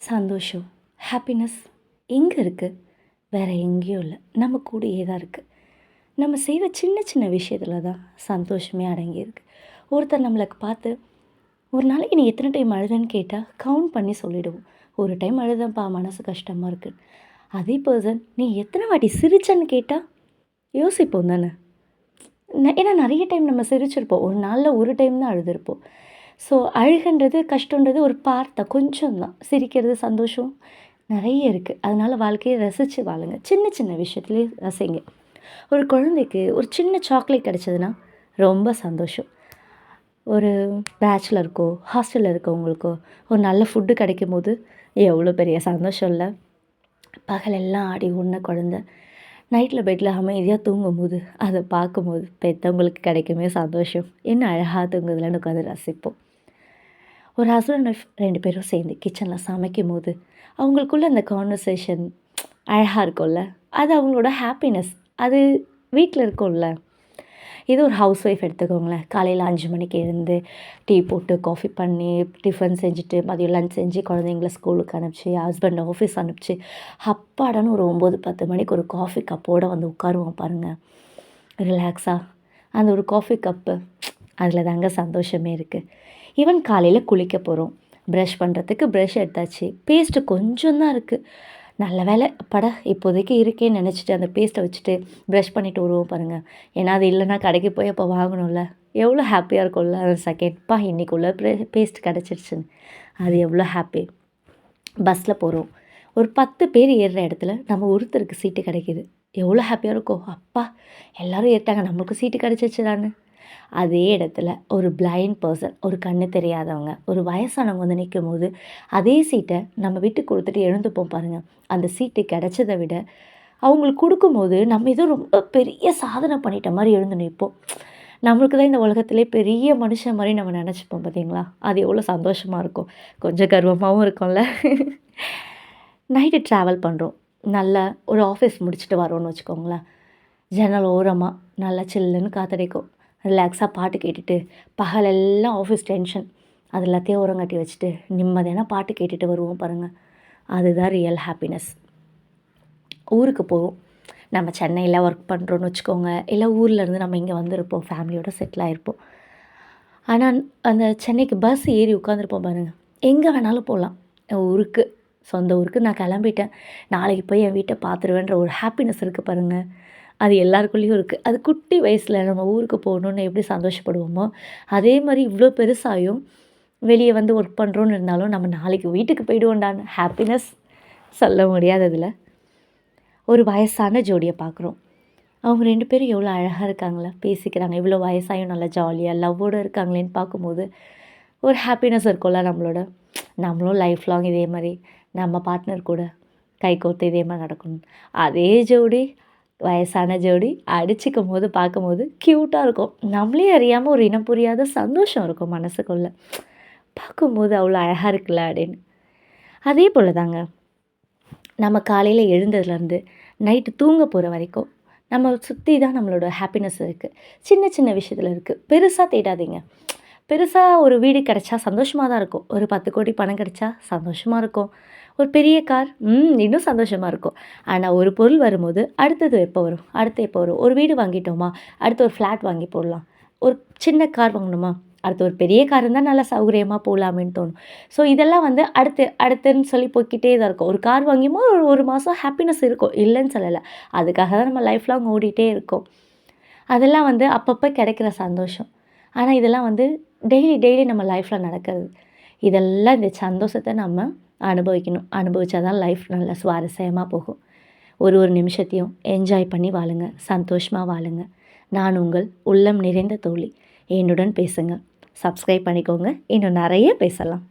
சந்தோஷம், ஹாப்பினஸ் எங்கே இருக்குது? வேறு எங்கேயும் இல்லை, நம்ம கூடயே தான் இருக்குது. நம்ம செய்கிற சின்ன சின்ன விஷயத்தில் தான் சந்தோஷமே அடங்கியிருக்கு. ஒருத்தர் நம்மளுக்கு பார்த்து, ஒரு நாளைக்கு நீ எத்தனை டைம் அழுதன்னு கேட்டால் கவுண்ட் பண்ணி சொல்லிவிடுவோம். ஒரு டைம் அழுதப்பா மனசு கஷ்டமாக இருக்குது. அதே பர்சன் நீ எத்தனை வாட்டி சிரிச்சன்னு கேட்டால் யோசிப்போம் தானே. ஏன்னா நிறைய டைம் நம்ம சிரிச்சிருப்போம், ஒரு நாளில் ஒரு டைம் தான் அழுதுருப்போம். ஸோ அழுகன்றது கஷ்டன்றது ஒரு பார்த்த கொஞ்சம் தான். சிரிக்கிறது சந்தோஷம் நிறைய இருக்குது. அதனால் வாழ்க்கையை ரசித்து வாழுங்க. சின்ன சின்ன விஷயத்துலேயே ரசிங்க. ஒரு குழந்தைக்கு ஒரு சின்ன சாக்லேட் கிடச்சதுன்னா ரொம்ப சந்தோஷம். ஒரு பேச்சுலருக்கோ ஹாஸ்டலில் இருக்கவங்களுக்கோ ஒரு நல்ல ஃபுட்டு கிடைக்கும் போது எவ்வளோ பெரிய சந்தோஷம் இல்லை. பகலெல்லாம் ஆடி ஒன்று குழந்த நைட்டில் பெட்டில் அமைதியாக தூங்கும்போது அதை பார்க்கும்போது பெற்றவங்களுக்கு கிடைக்குமே சந்தோஷம். என்ன அழகாக தூங்குதுலன்னு உட்காந்து ரசிப்போம். ஒரு ஹஸ்பண்ட் ஒய்ஃப் 2 பேரும் சேர்ந்து கிச்சனில் சமைக்கும் போது அவங்களுக்குள்ள அந்த கான்வர்சேஷன் அழகாக இருக்கும்ல, அது அவங்களோட ஹாப்பினஸ். அது வீட்டில் இருக்கும்ல. இது ஒரு ஹவுஸ் ஒய்ஃப் எடுத்துக்கோங்களேன். காலையில் 5 மணிக்கு எழுந்து டீ போட்டு காஃபி பண்ணி டிஃபன் செஞ்சுட்டு மதியம் லஞ்ச் செஞ்சு குழந்தைங்கள ஸ்கூலுக்கு அனுப்பிச்சி ஹஸ்பண்ட் ஆஃபீஸ் அனுப்பிச்சி அப்பாடான்னு ஒரு 9-10 மணிக்கு ஒரு காஃபி கப்போடு வந்து உட்காருவோம் பாருங்கள், ரிலாக்ஸாக. அந்த ஒரு காஃபி கப்பு, அதில் தாங்க சந்தோஷமே இருக்குது. ஈவன் காலையில் குளிக்க போகிறோம், ப்ரஷ் பண்ணுறதுக்கு ப்ரஷ் எடுத்தாச்சு, பேஸ்ட்டு கொஞ்சம் தான் இருக்குது. நல்ல வேலை அப்பாடா இப்போதைக்கு இருக்கேன்னு நினச்சிட்டு அந்த பேஸ்ட்டை வச்சுட்டு ப்ரஷ் பண்ணிவிட்டு வருவோம் பாருங்கள். ஏன்னா அது இல்லைன்னா கடைக்கு போய் அப்போ வாங்கணும்ல, எவ்வளோ ஹாப்பியாக இருக்கும்ல அந்த செகண்ட்ப்பா இன்றைக்குள்ள பேஸ்ட் கிடச்சிருச்சுன்னு. அது எவ்வளோ ஹாப்பி. பஸ்ஸில் போகிறோம், ஒரு 10 பேர் ஏறுற இடத்துல நம்ம ஒருத்தருக்கு சீட்டு கிடைக்கிது, எவ்வளோ ஹாப்பியாக இருக்கும். அப்பா எல்லோரும் ஏறிட்டாங்க, நம்மளுக்கு சீட்டு கிடச்சிருச்சுடான்னு. அதே இடத்துல ஒரு பிளைண்ட் பர்சன், ஒரு கண்ணு தெரியாதவங்க, ஒரு வயசானவங்க வந்து நிற்கும் போது அதே சீட்டை நம்ம விட்டு கொடுத்துட்டு எழுந்துப்போம் பாருங்கள். அந்த சீட்டு கிடச்சதை விட அவங்களுக்கு கொடுக்கும்போது நம்ம ஏதோ ரொம்ப பெரிய சாதனை பண்ணிட்ட மாதிரி எழுந்து நிற்போம். நம்மளுக்கு தான் இந்த உலகத்திலே பெரிய மனுஷன் மாதிரி நம்ம நினச்சிப்போம் பார்த்தீங்களா. அது எவ்வளோ சந்தோஷமாக இருக்கும், கொஞ்சம் கர்வமாகவும் இருக்கும்ல. நைட்டு ட்ராவல் பண்ணுறோம், நல்லா ஒரு ஆஃபீஸ் முடிச்சுட்டு வரோன்னு வச்சுக்கோங்களேன். ஜன்னல் ஓரமாக நல்லா சில்லுன்னு காற்றடிக்கும், ரிலாக்ஸாக பாட்டு கேட்டுட்டு பகலெல்லாம் ஆஃபீஸ் டென்ஷன் அது எல்லாத்தையும் ஓரங்கட்டி வச்சுட்டு நிம்மதியான பாட்டு கேட்டுட்டு வருவோம் பாருங்கள். அதுதான் ரியல் ஹாப்பினஸ். ஊருக்கு போவோம், நம்ம சென்னையில் ஒர்க் பண்ணுறோன்னு வச்சுக்கோங்க, இல்லை ஊர்லேருந்து நம்ம இங்கே வந்திருப்போம், ஃபேமிலியோடு செட்டில் ஆகிருப்போம். ஆனால் அந்த சென்னைக்கு பஸ் ஏறி உட்காந்துருப்போம் பாருங்கள். எங்கே வேணாலும் போகலாம், ஊருக்கு, சொந்த ஊருக்கு நான் கிளம்பிட்டேன், நாளைக்கு போய் என் வீட்டை பார்த்துருவேன்ற ஒரு ஹாப்பினஸ் இருக்குது பாருங்கள். அது எல்லாருக்குள்ளேயும் இருக்குது. அது குட்டி வயசில் நம்ம ஊருக்கு போகணுன்னு எப்படி சந்தோஷப்படுவோமோ அதே மாதிரி இவ்வளோ பெருசாயும் வெளியே வந்து ஒர்க் பண்ணுறோன்னு இருந்தாலும் நம்ம நாளைக்கு வீட்டுக்கு போய்டுவோண்டான்னு ஹாப்பினஸ் சொல்ல முடியாததில். ஒரு வயசான ஜோடியை பார்க்குறோம், அவங்க 2 பேரும் எவ்வளோ அழகாக இருக்காங்களா, பேசிக்கிறாங்க, இவ்வளோ வயசாயும் நல்லா ஜாலியாக லவ்வோடு இருக்காங்களேன்னு பார்க்கும்போது ஒரு ஹாப்பினஸ் இருக்கும்ல நம்மளோட. நம்மளும் லைஃப் லாங் இதே மாதிரி நம்ம பார்ட்னர் கூட கை கோர்த்து இதே மாதிரி நடக்கணும். அதே ஜோடி, வயசான ஜோடி அடிச்சிக்கும் போது பார்க்கும்போது க்யூட்டாக இருக்கும். நம்மளே அறியாமல் ஒரு இனம் புரியாத சந்தோஷம் இருக்கும் மனசுக்குள்ளே. பார்க்கும்போது அவ்வளோ அழகாக இருக்குல்ல அப்படின்னு. அதே போல் தாங்க நம்ம காலையில் எழுந்ததுலேருந்து நைட்டு தூங்க போகிற வரைக்கும் நம்ம சுற்றி தான் நம்மளோட ஹாப்பினஸ் இருக்குது. சின்ன சின்ன விஷயத்தில் இருக்குது. பெருசாக தேடாதீங்க. பெருசாக ஒரு வீடு கிடச்சா சந்தோஷமாக தான் இருக்கும், ஒரு 10 கோடி பணம் கிடச்சா சந்தோஷமாக இருக்கும், ஒரு பெரிய கார் இன்னும் சந்தோஷமாக இருக்கும். ஆனால் ஒரு பொருள் வரும்போது அடுத்தது எப்போ வரும், அடுத்து எப்போ வரும். ஒரு வீடு வாங்கிட்டோமா, அடுத்து ஒரு ஃப்ளாட் வாங்கி போடலாம். ஒரு சின்ன கார் வாங்கணுமா, அடுத்து ஒரு பெரிய கார் இருந்தால் நல்லா சௌகரியமாக போகலாமேன்னு தோணும். ஸோ இதெல்லாம் வந்து அடுத்துன்னு சொல்லி போய்கிட்டே தான் இருக்கும். ஒரு கார் வாங்கியுமோ ஒரு மாதம் ஹாப்பினஸ் இருக்கும், இல்லைன்னு சொல்லலை. அதுக்காக தான் நம்ம லைஃப் லாங் ஓடிட்டே இருக்கோம். அதெல்லாம் வந்து அப்பப்போ கிடைக்கிற சந்தோஷம். ஆனால் இதெல்லாம் வந்து டெய்லி நம்ம லைஃப்பில் நடக்கிறது. இதெல்லாம் இந்த சந்தோஷத்தை நம்ம அனுபவிக்கணும். அனுபவித்தா தான் லைஃப் நல்லா சுவாரஸ்யமாக போகும். ஒரு நிமிஷத்தையும் என்ஜாய் பண்ணி வாழுங்க, சந்தோஷமாக வாழுங்க. நான் உங்கள் உள்ளம் நிறைந்த தோழி. என்னுடன் பேசுங்க, சப்ஸ்கிரைப் பண்ணிக்கோங்க, இன்னும் நிறைய பேசலாம்.